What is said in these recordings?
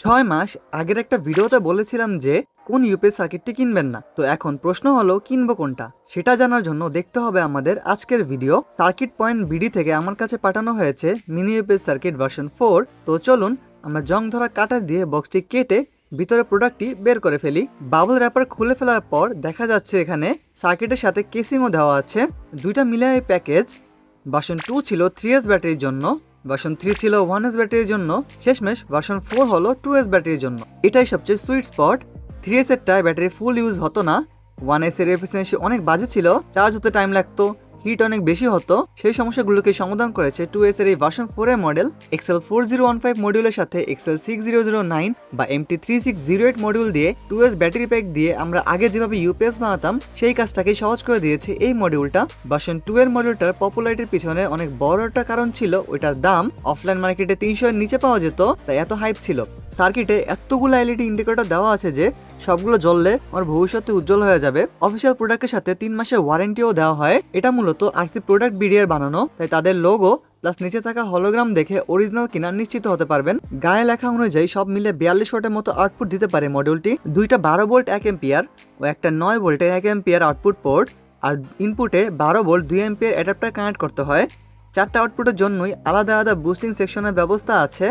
6 মাস আগের একটা ভিডিওতে বলেছিলাম যে কোন ইউপিএস সার্কিটটি কিনবেন না। তো এখন প্রশ্ন হলো কিনবো কোনটা, সেটা জানার জন্য দেখতে হবে আমাদের আজকের ভিডিও। সার্কিট পয়েন্ট বিডি থেকে আমার কাছে পাঠানো হয়েছে মিনি ইউপিএস সার্কিট ভার্সন 4। তো চলুন আমরা জং ধরা কাটার দিয়ে বক্সটি কেটে ভিতরে প্রোডাক্টটি বের করে ফেলি। বাবল র্যাপার খুলে ফেলার পর দেখা যাচ্ছে এখানে সার্কিটের সাথে কেসিংও দেওয়া আছে। দুইটা মিলে এই প্যাকেজ। ভার্সন 2 ছিল 3S ব্যাটারির জন্য, ভার্সন 3 ছিল 1S ব্যাটারির জন্য, শেষমেশ ভার্সন 4 হলো 2S ব্যাটারির জন্য। এটাই সবচেয়ে সুইট স্পট। 3S এরটায় ব্যাটারি ফুল ইউজ হতো না, 1S এর এফিসিয়েন্সি অনেক বাজে ছিল, চার্জ হতে টাইম লাগতো, হিট অনেক বেশি হতো। সেই সমস্যাগুলোকে সমাধান করেছে 2S এর এই ভার্সন 4 এর মডেল। XL4015 মডিউলের সাথে XL6009 বা MT3608 মডিউল দিয়ে 2S ব্যাটারি প্যাক দিয়ে আমরা আগে যেভাবে ইউপিএস বানাতাম সেই কাজটাকে সহজ করে দিয়েছে এই মডিউলটা। ভার্সন 2 এর মডিউলটার পপুলারিটির পিছনে অনেক বড় একটা কারণ ছিল ওইটার দাম অফলাইন মার্কেটে 300 এর নিচে পাওয়া যেত, তাই এত হাইপ ছিল। সার্কিটে এতগুলো এলইডি ইন্ডিকেটর দেওয়া আছে যে সবগুলো জ্বললে আমার ভবিষ্যতে উজ্জ্বল হয়ে যাবে। অফিসিয়াল প্রোডাক্টের সাথে 3 মাসের ওয়ারেন্টিও দেওয়া হয়। এটা মূলত আরসি প্রোডাক্ট বিডিএর বানানো, তাই তাদের লোগো প্লাস নিচে থাকা হলোগ্রাম দেখে অরিজিনাল কিনা নিশ্চিত হতে পারবেন। গায়ে লেখা অনুযায়ী সব মিলে 42 ওয়াটের মতো আউটপুট দিতে পারে মডিউলটি। দুইটা 12 ভোল্ট 1 এম্পিয়ার ও একটা 9 ভোল্টের 1 এম্পিয়ার আউটপুট পোর্ট, আর ইনপুটে 12 ভোল্ট 2 এম্পিয়ার অ্যাডাপ্টার কানেক্ট করতে হয়। 4টা আউটপুটের জন্যই আলাদা আলাদা বুস্টিং সেকশনের ব্যবস্থা আছে।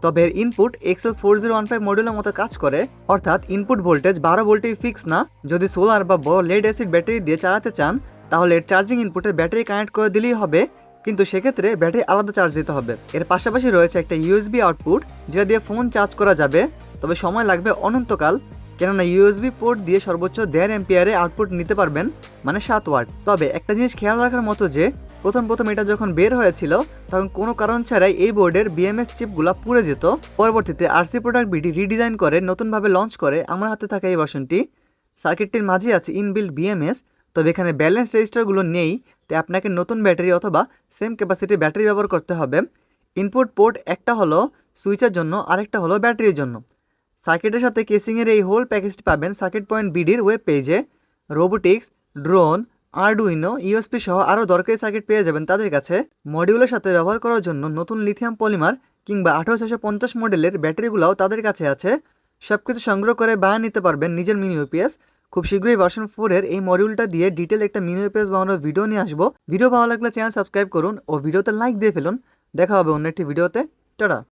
তবে এর ইনপুট XL4015 মডেলের মতো কাজ করে, অর্থাৎ ইনপুট ভোল্টেজ 12 ভোল্টেই ফিক্স না। যদি সোলার বা বড় লেড অ্যাসিড ব্যাটারি দিয়ে চালাতে চান তাহলে এর চার্জিং ইনপুটে ব্যাটারি কানেক্ট করে দিলেই হবে, কিন্তু সেক্ষেত্রে ব্যাটারি আলাদা চার্জ দিতে হবে। এর পাশাপাশি রয়েছে একটা ইউএসবি আউটপুট যেটা দিয়ে ফোন চার্জ করা যাবে, তবে সময় লাগবে অনন্তকাল, কেননা ইউএসবি পোর্ট দিয়ে সর্বোচ্চ 1.5 এম্পিয়ারে আউটপুট নিতে পারবেন, মানে 7 ওয়াট। তবে একটা জিনিস খেয়াল রাখার মতো যে প্রথম এটা যখন বের হয়েছিল তখন কোনো কারণ ছাড়াই এই বোর্ডের বিএমএস চিপগুলো পুড়ে যেত। পরবর্তীতে আরসি প্রোডাক্ট বিডি রিডিজাইন করে নতুনভাবে লঞ্চ করে আমার হাতে থাকা এই ভার্সনটি। সার্কিটটির মাঝে আছে ইনবিল্ট বিএমএস, তবে এখানে ব্যালেন্স রেজিস্টারগুলো নেই, তাই আপনাকে নতুন ব্যাটারি অথবা সেম ক্যাপাসিটির ব্যাটারি ব্যবহার করতে হবে। ইনপুট পোর্ট একটা হলো সুইচের জন্য, আরেকটা হলো ব্যাটারির জন্য। সার্কিটের সাথে কেসিংয়ের এই হোল প্যাকেজটি পাবেন সার্কিট পয়েন্ট বিডির ওয়েব পেজে। রোবোটিক্স, ড্রোন, আরডুইনো, ইউএসপি সহ আরও দরকারি সার্কিট পেয়ে যাবেন তাদের কাছে। মডিউলের সাথে ব্যবহার করার জন্য নতুন লিথিয়াম পলিমার কিংবা 18650 মডেলের ব্যাটারিগুলোও তাদের কাছে আছে। সবকিছু সংগ্রহ করে বানিয়ে নিতে পারবেন নিজের মিনি ইউপিএস। খুব শীঘ্রই ভার্সন 4 এর এই মডিউলটা দিয়ে ডিটেল একটা মিনি ইউপিএস বানানোর ভিডিও নিয়ে আসবো। ভিডিও ভালো লাগলে চ্যানেল সাবস্ক্রাইব করুন ও ভিডিওতে লাইক দিয়ে ফেলুন। দেখা হবে অন্য একটি ভিডিওতে। টাটা।